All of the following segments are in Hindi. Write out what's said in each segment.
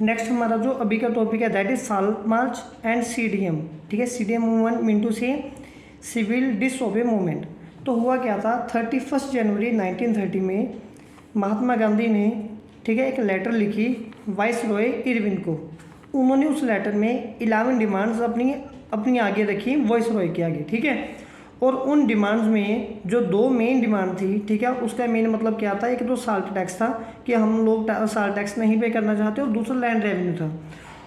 नेक्स्ट हमारा जो अभी का टॉपिक है that is salt march and CDM. ठीक है, सीडीएम मूवमेंट मीन टू से सिविल डिसओबे मूवमेंट। तो हुआ क्या था, 31 जनवरी 1930 में महात्मा गांधी ने ठीक है एक लेटर लिखी वाइस रॉय इरविन को। उन्होंने उस लेटर में 11 डिमांड्स अपनी आगे रखी वाइस रॉय के आगे। ठीक है, और उन डिमांड्स में जो दो मेन डिमांड थी, ठीक है, उसका मेन मतलब क्या था, एक तो साल्ट टैक्स था कि हम लोग साल्ट टैक्स नहीं पे करना चाहते, और दूसरा लैंड रेवेन्यू था।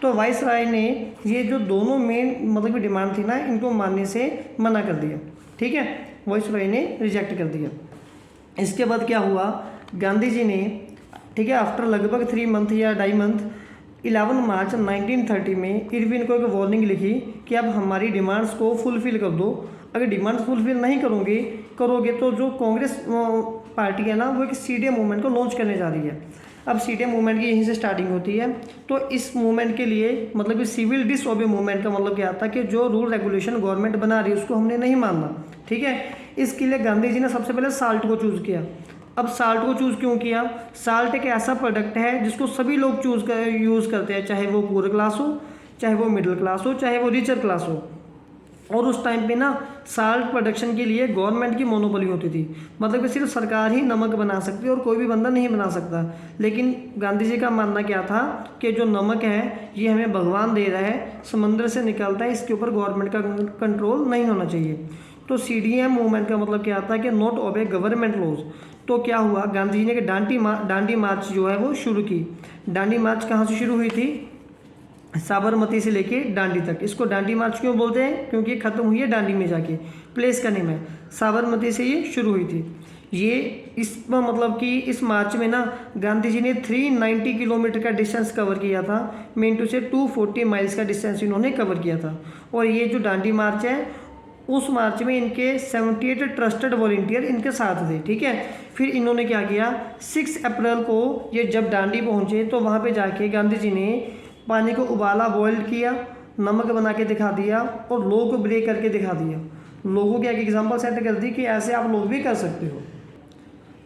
तो वाइस राय ने ये जो दोनों मेन मतलब की डिमांड थी ना, इनको मानने से मना कर दिया। ठीक है, वाइस राय ने रिजेक्ट कर दिया। इसके बाद क्या हुआ, गांधी जी ने ठीक है आफ्टर लगभग 3 मंथ या 2.5 मंथ 11 मार्च 1930 में इरविन को एक वार्निंग लिखी कि अब हमारी डिमांड्स को फुलफ़िल कर दो। अगर डिमांड्स फुलफ़िल नहीं करोगे तो जो कांग्रेस पार्टी है ना, वो एक सीडीएम मूवमेंट को लॉन्च करने जा रही है। अब सीडीएम मूवमेंट की यहीं से स्टार्टिंग होती है। तो इस मूवमेंट के लिए मतलब कि सिविल डिसओबे मूवमेंट का मतलब क्या था कि जो रूल रेगुलेशन गवर्नमेंट बना रही है उसको हमने नहीं मानना। ठीक है, इसके लिए गांधी जी ने सबसे पहले साल्ट को चूज़ किया। अब साल्ट को चूज़ क्यों किया, साल्ट एक ऐसा प्रोडक्ट है जिसको सभी लोग यूज़ करते हैं, चाहे वो पुअर क्लास हो, चाहे वो मिडिल क्लास हो, चाहे वो रिचर क्लास हो। और उस टाइम पे ना साल्ट प्रोडक्शन के लिए गवर्नमेंट की मोनोपोली होती थी, मतलब कि सिर्फ सरकार ही नमक बना सकती है और कोई भी बंदा नहीं बना सकता। लेकिन गांधी जी का मानना क्या था कि जो नमक है ये हमें भगवान दे रहा है, समंदर से निकलता है, इसके ऊपर गवर्नमेंट का कंट्रोल नहीं होना चाहिए। तो सीडीएम मूवमेंट का मतलब क्या था कि नॉट ओबे गवर्नमेंट लॉज। तो क्या हुआ, गांधी जी ने डांडी मार्च जो है वो शुरू की। डांडी मार्च कहाँ से शुरू हुई थी, साबरमती से लेके डांडी तक। इसको डांडी मार्च क्यों बोलते हैं, क्योंकि ख़त्म हुई है डांडी में जाके, प्लेस का नेम है। साबरमती से ये शुरू हुई थी। ये इसमें मतलब कि इस मार्च में ना गांधी जी ने 390 किलोमीटर का डिस्टेंस कवर किया था, मीन टू से 240 माइल्स का डिस्टेंस इन्होंने कवर किया था। और ये जो डांडी मार्च है उस मार्च में इनके 78 ट्रस्टेड वॉलंटियर इनके साथ थे। ठीक है, फिर इन्होंने क्या किया, 6 अप्रैल को ये जब डांडी पहुँचे तो वहाँ पे जाके गांधी जी ने पानी को उबाला, बॉयल किया, नमक बना के दिखा दिया और लोगों को ब्रेक करके दिखा दिया। लोगों की एक एग्जांपल सेट कर दी कि ऐसे आप लोग भी कर सकते हो।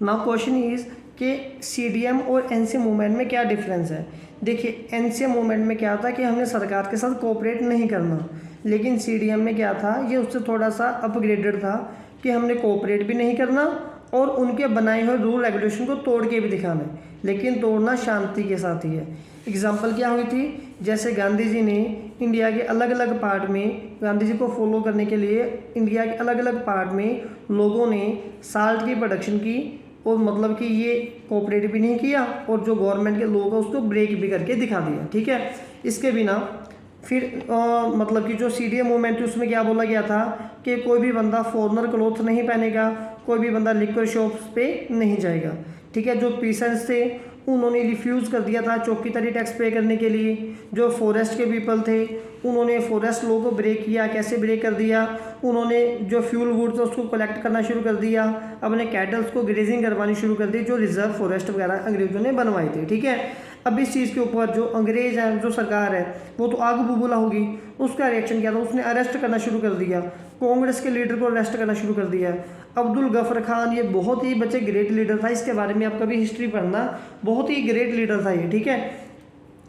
नाउ क्वेश्चन इज़ कि सीडीएम और एनसीएम मूवमेंट में क्या डिफरेंस है। देखिए, एनसीएम मूवमेंट में क्या था कि हमने सरकार के साथ कोऑपरेट नहीं करना, लेकिन सीडीएम में क्या था, ये उससे थोड़ा सा अपग्रेडेड था कि हमने कोऑपरेट भी नहीं करना और उनके बनाए हुए रूल रेगुलेशन को तोड़ के भी दिखाना है, लेकिन तोड़ना शांति के साथ ही है। एग्जाम्पल क्या हुई थी, जैसे गांधी जी ने इंडिया के अलग अलग पार्ट में, गांधी जी को फॉलो करने के लिए इंडिया के अलग अलग पार्ट में लोगों ने साल्ट की प्रोडक्शन की और मतलब कि ये कोऑपरेट भी नहीं किया और जो गवर्नमेंट के लोग हैं उसको ब्रेक भी करके दिखा दिया। ठीक है, इसके बिना फिर मतलब कि जो सीडीएम मूवमेंट थी उसमें क्या बोला गया था कि कोई भी बंदा फॉरनर क्लोथ नहीं पहनेगा, कोई भी बंदा लिक्विड शॉप्स पे नहीं जाएगा। ठीक है, जो पीसेंट्स थे उन्होंने रिफ्यूज़ कर दिया था चौकीदारी टैक्स पे करने के लिए। जो फॉरेस्ट के पीपल थे उन्होंने फॉरेस्ट लोगों को ब्रेक किया। कैसे ब्रेक कर दिया, उन्होंने जो फ्यूल वुड था उसको कलेक्ट करना शुरू कर दिया, अपने कैटल्स को ग्रेजिंग करवानी शुरू कर दी, जो रिजर्व फॉरेस्ट वगैरह अंग्रेजों ने बनवाए थे। ठीक है, अब इस चीज़ के ऊपर जो अंग्रेज है, जो सरकार है, वो तो आग बुबूला होगी। उसका रिएक्शन क्या था, उसने अरेस्ट करना शुरू कर दिया, कांग्रेस के लीडर को अरेस्ट करना शुरू कर दिया। अब्दुल गफर खान ये बहुत ही बच्चे ग्रेट लीडर था, इसके बारे में आप कभी हिस्ट्री पढ़ना, बहुत ही ग्रेट लीडर था ये। ठीक है,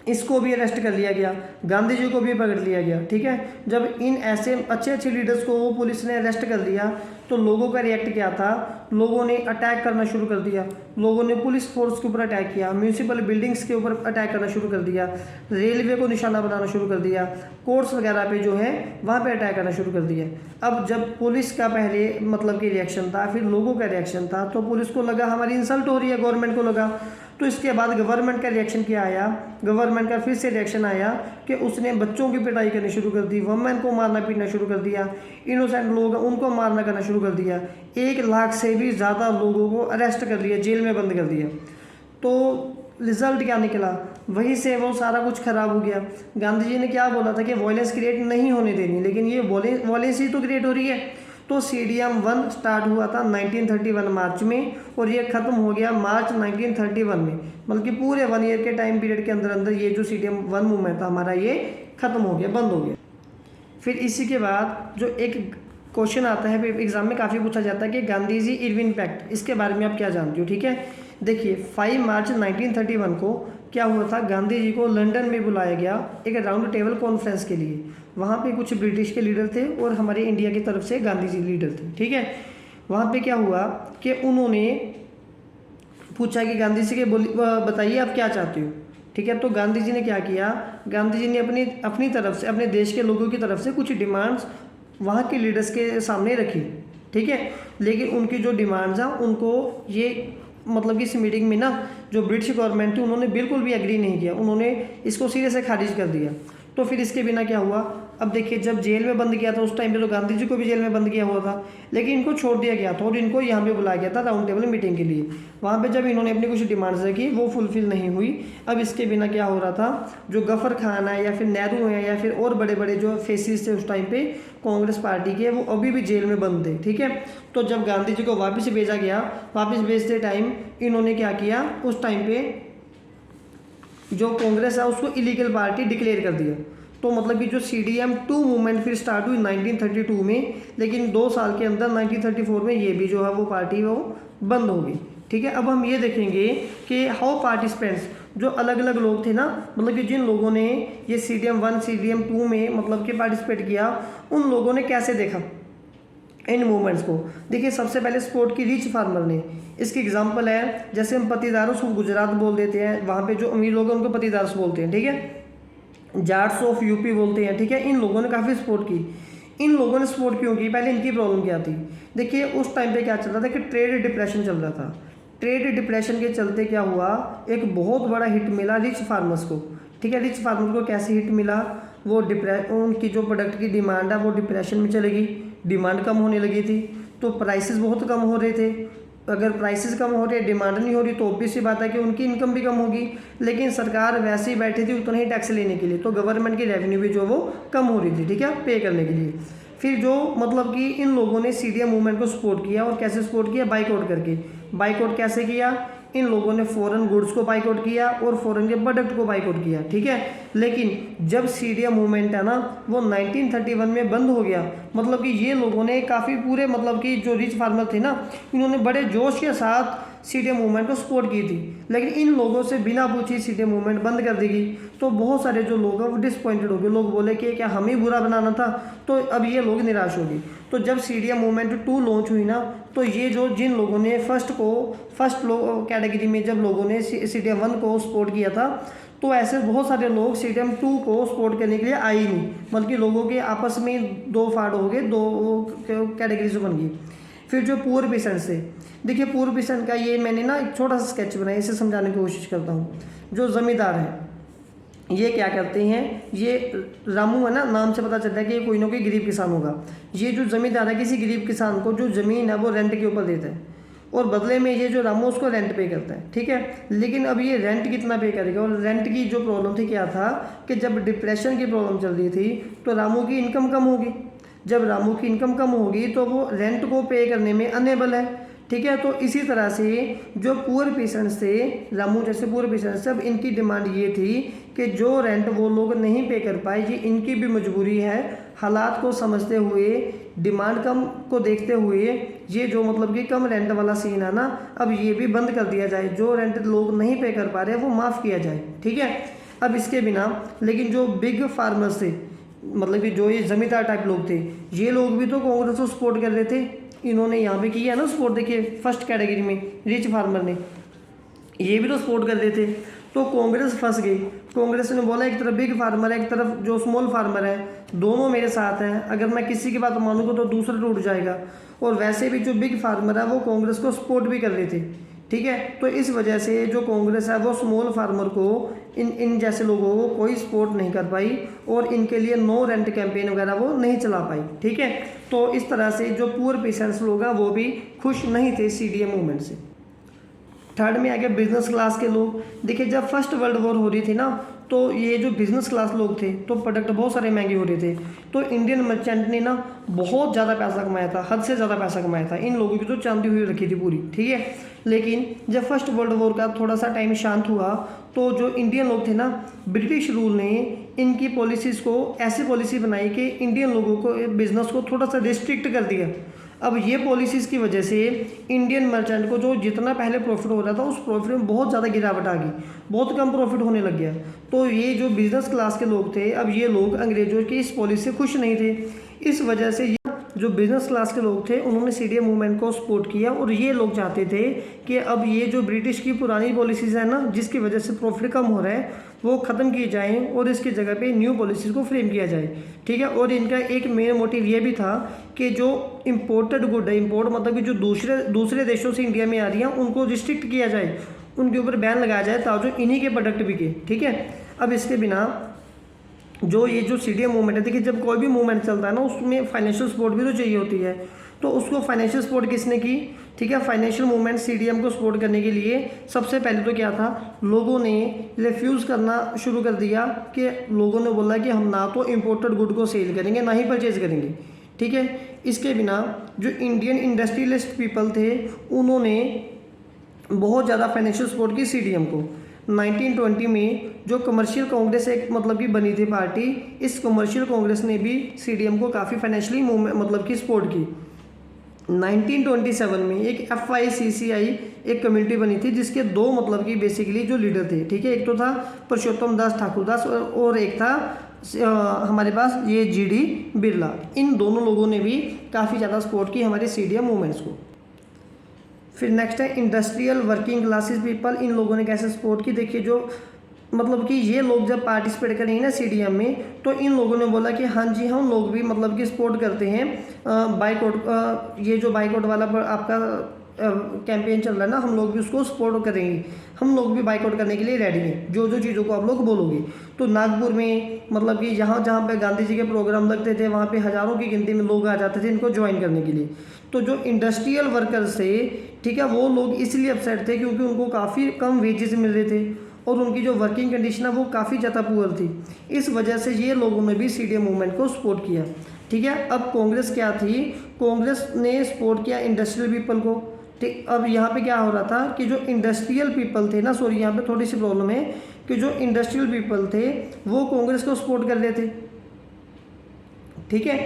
इसको भी अरेस्ट कर लिया गया, गांधी जी को भी पकड़ लिया गया। ठीक है, जब इन ऐसे अच्छे अच्छे लीडर्स को पुलिस ने अरेस्ट कर दिया तो लोगों का रिएक्ट क्या था, लोगों ने अटैक करना शुरू कर दिया। लोगों ने पुलिस फोर्स के ऊपर अटैक किया, म्यूनिसिपल बिल्डिंग्स के ऊपर अटैक करना शुरू कर दिया, रेलवे को निशाना बनाना शुरू कर दिया, कोर्ट्स वगैरह पे जो है वहाँ पे अटैक करना शुरू कर दिया। अब जब पुलिस का पहले मतलब कि रिएक्शन था, फिर लोगों का रिएक्शन था, तो पुलिस को लगा हमारी इंसल्ट हो रही है, गवर्नमेंट को लगा। तो इसके बाद गवर्नमेंट का रिएक्शन क्या आया, गवर्नमेंट का फिर से रिएक्शन आया कि उसने बच्चों की पिटाई करनी शुरू कर दी, वुमेन को मारना पीटना शुरू कर दिया, इनोसेंट लोग हैं उनको मारना करना शुरू कर दिया। 1 लाख से भी ज़्यादा लोगों को अरेस्ट कर लिया, जेल में बंद कर दिया। तो रिजल्ट क्या निकला, वहीं से वो सारा कुछ ख़राब हो गया। गांधी जी ने क्या बोला था कि वॉयलेंस क्रिएट नहीं होने देनी, लेकिन ये वॉयलेंस ही तो क्रिएट हो रही है। तो सीडीएम 1 स्टार्ट हुआ था 1931 मार्च में और ये ख़त्म हो गया मार्च 1931 में, बल्कि पूरे 1 ईयर के टाइम पीरियड के अंदर अंदर ये जो सीडीएम 1 मूवमेंट था हमारा ये ख़त्म हो गया, बंद हो गया। फिर इसी के बाद जो एक क्वेश्चन आता है एग्जाम में, काफ़ी पूछा जाता है कि गांधी जी इरविन पैक्ट, इसके बारे में आप क्या जानते हो, ठीक है। देखिए 5 मार्च 1931 को क्या हुआ था, गांधी जी को लंदन में बुलाया गया एक राउंड टेबल कॉन्फ्रेंस के लिए। वहाँ पे कुछ ब्रिटिश के लीडर थे और हमारे इंडिया की तरफ से गांधी जी लीडर थे, ठीक है। वहाँ पे क्या हुआ कि उन्होंने पूछा कि गांधी जी के बताइए आप क्या चाहते हो, ठीक है। तो गांधी जी ने क्या किया, गांधी जी ने अपनी तरफ से, अपने देश के लोगों की तरफ से कुछ डिमांड्स वहाँ के लीडर्स के सामने रखी, ठीक है। लेकिन उनकी जो डिमांड्स हैं उनको ये मतलब कि इस मीटिंग में ना जो ब्रिटिश गवर्नमेंट थी उन्होंने बिल्कुल भी एग्री नहीं किया, उन्होंने इसको सिरे से खारिज कर दिया। तो फिर इसके बिना क्या हुआ, अब देखिए जब जेल में बंद किया था उस टाइम पे तो गांधी जी को भी जेल में बंद किया हुआ था, लेकिन इनको छोड़ दिया गया था और इनको यहाँ पे बुलाया गया था राउंड टेबल मीटिंग के लिए। वहाँ पे जब इन्होंने अपनी कुछ डिमांड्स रखी वो फुलफिल नहीं हुई। अब इसके बिना क्या हो रहा था, जो गफर खान है या फिर नेहरू हैं या फिर और बड़े बड़े जो फेसिस थे उस टाइम पे कांग्रेस पार्टी के, वो अभी भी जेल में बंद थे, ठीक है। तो जब गांधी जी को वापस भेजा गया, वापस भेजते टाइम इन्होंने क्या किया, उस टाइम पे जो कांग्रेस है उसको इलीगल पार्टी डिक्लेयर कर दिया। तो मतलब कि जो CDM 2 मूवमेंट फिर स्टार्ट हुई 1932 में, लेकिन 2 साल के अंदर 1934 में ये भी जो है वो पार्टी वो बंद हो गई, ठीक है। अब हम ये देखेंगे कि हाउ पार्टिसिपेंट्स, जो अलग अलग लोग थे ना, मतलब कि जिन लोगों ने ये CDM 1 CDM 2 में मतलब कि पार्टिसिपेट किया, उन लोगों ने कैसे देखा इन मूवमेंट्स को। देखिए सबसे पहले सपोर्ट की रिच फार्मर ने, इसकी एग्जांपल है जैसे हम पतिदारों को गुजरात बोल देते हैं, वहाँ पे जो अमीर लोग हैं उनको पतिदारों बोलते हैं, ठीक है। जाट्स ऑफ यूपी बोलते हैं, ठीक है। इन लोगों ने काफ़ी सपोर्ट की। इन लोगों ने सपोर्ट क्यों की, पहले इनकी प्रॉब्लम क्या थी। देखिए उस टाइम पे क्या चल रहा था कि ट्रेड डिप्रेशन चल रहा था। ट्रेड डिप्रेशन के चलते क्या हुआ, एक बहुत बड़ा हिट मिला रिच फार्मर्स को, ठीक है। रिच फार्मर को कैसे हिट मिला, वो उनकी जो प्रोडक्ट की डिमांड है वो डिप्रेशन में चलेगी, डिमांड कम होने लगी थी, तो प्राइसेस बहुत कम हो रहे थे। अगर प्राइसेस कम हो रहे, डिमांड नहीं हो रही, तो ऑब्वियस सी बात है कि उनकी इनकम भी कम होगी। लेकिन सरकार वैसे ही बैठी थी उतना ही टैक्स लेने के लिए, तो गवर्नमेंट की रेवेन्यू भी जो वो कम हो रही थी, ठीक है, पे करने के लिए। फिर जो मतलब कि इन लोगों ने CDM मूवमेंट को सपोर्ट किया, और कैसे सपोर्ट किया, बाइकआउट करके। बाइकआउट कैसे किया, इन लोगों ने फॉरेन गुड्स को बाइकआउट किया और फॉरेन के प्रोडक्ट को बाइकआउट किया, ठीक है। लेकिन जब CDM मूवमेंट है ना वो 1931 में बंद हो गया, मतलब कि ये लोगों ने काफ़ी पूरे मतलब कि जो रिच फार्मर थे ना, इन्होंने बड़े जोश के साथ CDM मूवमेंट को सपोर्ट की थी, लेकिन इन लोगों से बिना पूछे CDM मूवमेंट बंद कर दी गई। तो बहुत सारे जो लोग हैं वो डिसपॉइंटेड हो गए, लोग बोले कि क्या हम ही बुरा बनाना था, तो अब ये लोग निराश हो गए। तो जब CDM मूवमेंट 2 लॉन्च हुई ना, तो ये जो जिन लोगों ने फर्स्ट कैटेगरी में जब लोगों ने CDM 1 को सपोर्ट किया था, तो ऐसे बहुत सारे लोग CDM 2 को सपोर्ट करने के लिए आए ही नहीं, बल्कि लोगों के आपस में दो फाड़ हो गए, दो कैटेगरीज बन गई। फिर जो पुअर पेशेंट्स थे, देखिए पुअर पेशेंट का ये मैंने ना एक छोटा सा स्केच बनाया, इसे समझाने की कोशिश करता हूँ। जो ज़मींदार है ये क्या करते हैं, ये रामू है ना, नाम से पता चलता है कि ये कोई ना कोई गरीब किसान होगा। ये जो ज़मींदार है किसी गरीब किसान को जो ज़मीन है वो रेंट के ऊपर देता है, और बदले में ये जो रामू उसको रेंट पे करता है, ठीक है। लेकिन अब ये रेंट कितना पे करेगा, और रेंट की जो प्रॉब्लम थी क्या था कि जब डिप्रेशन की प्रॉब्लम चल रही थी तो रामू की इनकम कम होगी। जब रामू की इनकम कम होगी तो वो रेंट को पे करने में अनेबल है, ठीक है। तो इसी तरह से जो पुअर पेशेंट्स थे, रामू जैसे पुअर पेशेंट्स, सब इनकी डिमांड ये थी कि जो रेंट वो लोग नहीं पे कर पाए, ये इनकी भी मजबूरी है। हालात को समझते हुए, डिमांड कम को देखते हुए, ये जो मतलब कि कम रेंट वाला सीन है ना, अब ये भी बंद कर दिया जाए, जो रेंट लोग नहीं पे कर पा रहे वो माफ़ किया जाए, ठीक है। अब इसके बिना लेकिन जो बिग फार्मर्स थे, मतलब कि जो ये जमींदार टाइप लोग थे, ये लोग भी तो कांग्रेस को सपोर्ट कर रहे थे। इन्होंने यहाँ पे किया ना सपोर्ट, देखिए फर्स्ट कैटेगरी में रिच फार्मर ने, ये भी तो सपोर्ट कर रहे थे। तो कांग्रेस फंस गई। कांग्रेस ने बोला एक तरफ बिग फार्मर है, एक तरफ जो स्मॉल फार्मर है, दोनों मेरे साथ हैं, अगर मैं किसी की बात मानूंगा तो दूसरा टूट जाएगा। और वैसे भी जो बिग फार्मर है वो कांग्रेस को सपोर्ट भी कर रहे थे, ठीक है। तो इस वजह से जो कांग्रेस है वो स्मॉल फार्मर को, इन जैसे लोगों को कोई सपोर्ट नहीं कर पाई, और इनके लिए नो रेंट कैंपेन वगैरह वो नहीं चला पाई, ठीक है। तो इस तरह से जो पुअर पेशेंट्स लोग हैं वो भी खुश नहीं थे CDM मूवमेंट से। थर्ड में आ गया बिजनेस क्लास के लोग। देखिए जब फर्स्ट वर्ल्ड वॉर हो रही थी ना, तो ये जो बिजनेस क्लास लोग थे तो प्रोडक्ट बहुत सारे महंगे हो रहे थे, तो इंडियन मर्चेंट ने ना बहुत ज़्यादा पैसा कमाया था, हद से ज़्यादा पैसा कमाया था। इन लोगों की तो चांदी हुई रखी थी पूरी, ठीक है। लेकिन जब फर्स्ट वर्ल्ड वॉर का थोड़ा सा टाइम शांत हुआ, तो जो इंडियन लोग थे ना, ब्रिटिश रूल ने इनकी पॉलिसीज़ को ऐसी पॉलिसी बनाई कि इंडियन लोगों को बिज़नेस को थोड़ा सा रिस्ट्रिक्ट कर दिया। अब ये पॉलिसीज़ की वजह से इंडियन मर्चेंट को जो जितना पहले प्रॉफिट हो रहा था उस प्रॉफिट में बहुत ज़्यादा गिरावट आ गई, बहुत कम प्रॉफिट होने लग गया। तो ये जो बिज़नेस क्लास के लोग थे, अब ये लोग अंग्रेज़ों की इस पॉलिसी से खुश नहीं थे। इस वजह से जो बिज़नेस क्लास के लोग थे उन्होंने सीडीएम मूवमेंट को सपोर्ट किया, और ये लोग चाहते थे कि अब ये जो ब्रिटिश की पुरानी पॉलिसीज़ है ना, जिसकी वजह से प्रॉफिट कम हो रहा है, वो ख़त्म की जाएँ और इसकी जगह पे न्यू पॉलिसीज़ को फ्रेम किया जाए। ठीक है। और इनका एक मेन मोटिव ये भी था कि जो इम्पोर्टेड गुड है, इम्पोर्ट मतलब कि जो दूसरे देशों से इंडिया में आ रही हैं उनको रिस्ट्रिक्ट किया जाए, उनके ऊपर बैन लगाया जाए ताकि इन्हीं के प्रोडक्ट बिके। ठीक है। अब इसके बिना जो ये जो सीडीएम मूवमेंट है, देखिए जब कोई भी मूवमेंट चलता है ना उसमें फाइनेंशियल सपोर्ट भी तो चाहिए होती है, तो उसको फाइनेंशियल सपोर्ट किसने की? ठीक है। फाइनेंशियल मूवमेंट सीडीएम को सपोर्ट करने के लिए सबसे पहले तो क्या था, लोगों ने रिफ्यूज़ करना शुरू कर दिया कि लोगों ने बोला कि हम ना तो इम्पोर्टेड गुड को सेल करेंगे ना ही परचेज करेंगे। ठीक है। इसके बिना जो इंडियन इंडस्ट्रियलिस्ट पीपल थे उन्होंने बहुत ज़्यादा फाइनेंशियल सपोर्ट की सीडीएम को। 1920 में जो कमर्शियल कांग्रेस एक मतलब कि बनी थी पार्टी, इस कमर्शियल कांग्रेस ने भी सीडीएम को काफ़ी फाइनेंशियली मतलब कि सपोर्ट की। 1927 में एक FICCI एक कम्युनिटी बनी थी जिसके दो मतलब कि बेसिकली जो लीडर थे। ठीक है। एक तो था पुरुषोत्तम दास ठाकुरदास और एक था हमारे पास ये GD बिरला। इन दोनों लोगों ने भी काफ़ी ज़्यादा सपोर्ट की हमारे सीडीएम मूवमेंट्स को। फिर नेक्स्ट है इंडस्ट्रियल वर्किंग क्लासेस पीपल। इन लोगों ने कैसे सपोर्ट की? देखिए जो मतलब कि ये लोग जब पार्टिसिपेट करेंगे ना सीडीएम में, तो इन लोगों ने बोला कि हाँ जी हम लोग भी मतलब कि सपोर्ट करते हैं बाइकआउट। ये जो बाइकआउट वाला आपका कैंपेन चल रहा है ना, हम लोग भी उसको सपोर्ट करेंगे, हम लोग भी बाइकआउट करने के लिए रेडी हैं, जो जो चीज़ों को आप लोग बोलोगे। तो नागपुर में मतलब कि जहाँ जहाँ पे गांधी जी के प्रोग्राम लगते थे वहाँ पे हज़ारों की गिनती में लोग आ जाते थे इनको ज्वाइन करने के लिए। तो जो इंडस्ट्रियल वर्कर्स थे, ठीक है, वो लोग इसलिए अपसेट थे क्योंकि उनको काफ़ी कम वेजेस मिल रहे थे और उनकी जो वर्किंग कंडीशन है वो काफ़ी ज़्यादा पुअर थी। इस वजह से ये लोगों ने भी सीडीएम मूवमेंट को सपोर्ट किया। ठीक है। अब कांग्रेस क्या थी, कांग्रेस ने सपोर्ट किया इंडस्ट्रियल पीपल को। ठीक। अब यहाँ पे क्या हो रहा था कि जो इंडस्ट्रियल पीपल थे ना, सॉरी यहाँ पे थोड़ी सी प्रॉब्लम है कि जो इंडस्ट्रियल पीपल थे वो कांग्रेस को सपोर्ट कर रहे थे। ठीक है।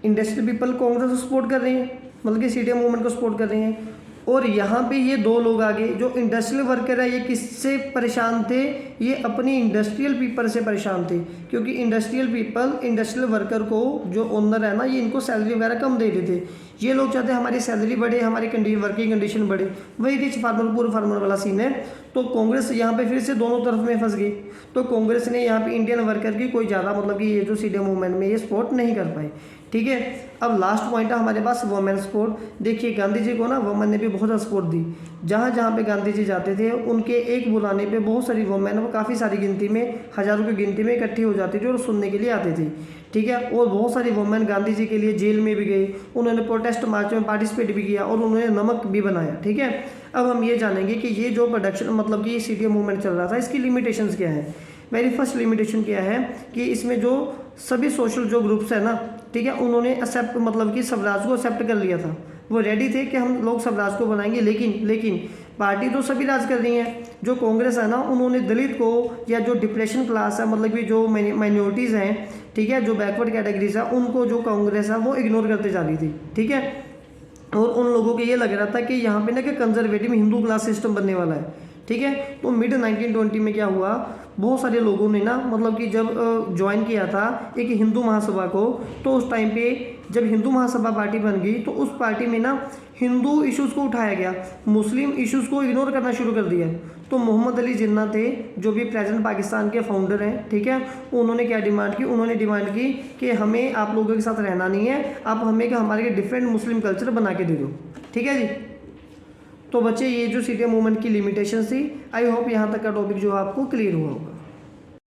इंडस्ट्रियल पीपल कांग्रेस को सपोर्ट कर रहे हैं, मतलब कि सीडीएम मूवमेंट को सपोर्ट कर रहे हैं। और यहाँ पे ये दो लोग आगे, जो इंडस्ट्रियल वर्कर है ये किससे परेशान थे? ये अपनी इंडस्ट्रियल पीपल से परेशान थे, क्योंकि इंडस्ट्रियल पीपल इंडस्ट्रियल वर्कर को जो ओनर है ना, ये इनको सैलरी वगैरह कम दे रहे थे। ये लोग चाहते हमारी सैलरी बढ़े, हमारी वर्किंग कंडीशन बढ़े, वही रिच फार्मर पुअर फार्मर वाला सीन है। तो कांग्रेस यहाँ पे फिर से दोनों तरफ में फंस गई। तो कांग्रेस ने यहाँ पे इंडियन वर्कर की कोई ज़्यादा मतलब कि ये जो सीडीएम मूवमेंट में ये सपोर्ट नहीं कर पाए। ठीक है। अब लास्ट पॉइंट है हमारे पास वुमेन सपोर्ट। देखिए गांधी जी को ना वुमेन ने भी बहुत ज़्यादा सपोर्ट दी। जहाँ जहाँ पे गांधी जी जाते थे उनके एक बुलाने पे बहुत सारी वुमेन, वो काफ़ी सारी गिनती में, हज़ारों की गिनती में इकट्ठी हो जाती थी और सुनने के लिए आते थे। ठीक है। और बहुत सारी वुमेन गांधी जी के लिए जेल में भी गई, उन्होंने प्रोटेस्ट मार्च में पार्टिसिपेट भी किया और उन्होंने नमक भी बनाया। ठीक है। अब हम ये जानेंगे कि ये जो प्रोडक्शन मतलब कि सीडीएम मूवमेंट चल रहा था इसकी लिमिटेशंस क्या है। मेरी फर्स्ट लिमिटेशन क्या है कि इसमें जो सभी सोशल जो ग्रुप्स है ना, ठीक है, उन्होंने एक्सेप्ट मतलब कि स्वराज को एक्सेप्ट कर लिया था। वो रेडी थे कि हम लोग स्वराज को बनाएंगे, लेकिन पार्टी तो सभी राज कर रही हैं। जो कांग्रेस है ना, उन्होंने दलित को या जो डिप्रेशन क्लास है मतलब कि जो माइनॉरिटीज़ हैं, ठीक है, जो बैकवर्ड कैटेगरीज है, उनको जो कांग्रेस है वो इग्नोर करते जा रही थी। ठीक है। और उन लोगों को ये लग रहा था कि यहाँ पे ना कि कंजर्वेटिव हिंदू क्लास सिस्टम बनने वाला है। ठीक है। तो मिड 1920 में क्या हुआ, बहुत सारे लोगों ने ना मतलब कि जब ज्वाइन किया था एक हिंदू महासभा को, तो उस टाइम पे जब हिंदू महासभा पार्टी बन गई तो उस पार्टी में ना हिंदू इश्यूज़ को उठाया गया, मुस्लिम इश्यूज़ को इग्नोर करना शुरू कर दिया। तो मोहम्मद अली जिन्ना थे जो भी प्रेजेंट पाकिस्तान के फाउंडर हैं, ठीक है, उन्होंने क्या डिमांड की? उन्होंने डिमांड की कि हमें आप लोगों के साथ रहना नहीं है, आप हमें हमारे डिफरेंट मुस्लिम कल्चर बना के दे दो। ठीक है जी। तो बच्चे ये जो सीडीएम मूवमेंट की लिमिटेशन थी, आई होप यहाँ तक का टॉपिक जो आपको क्लियर हुआ होगा।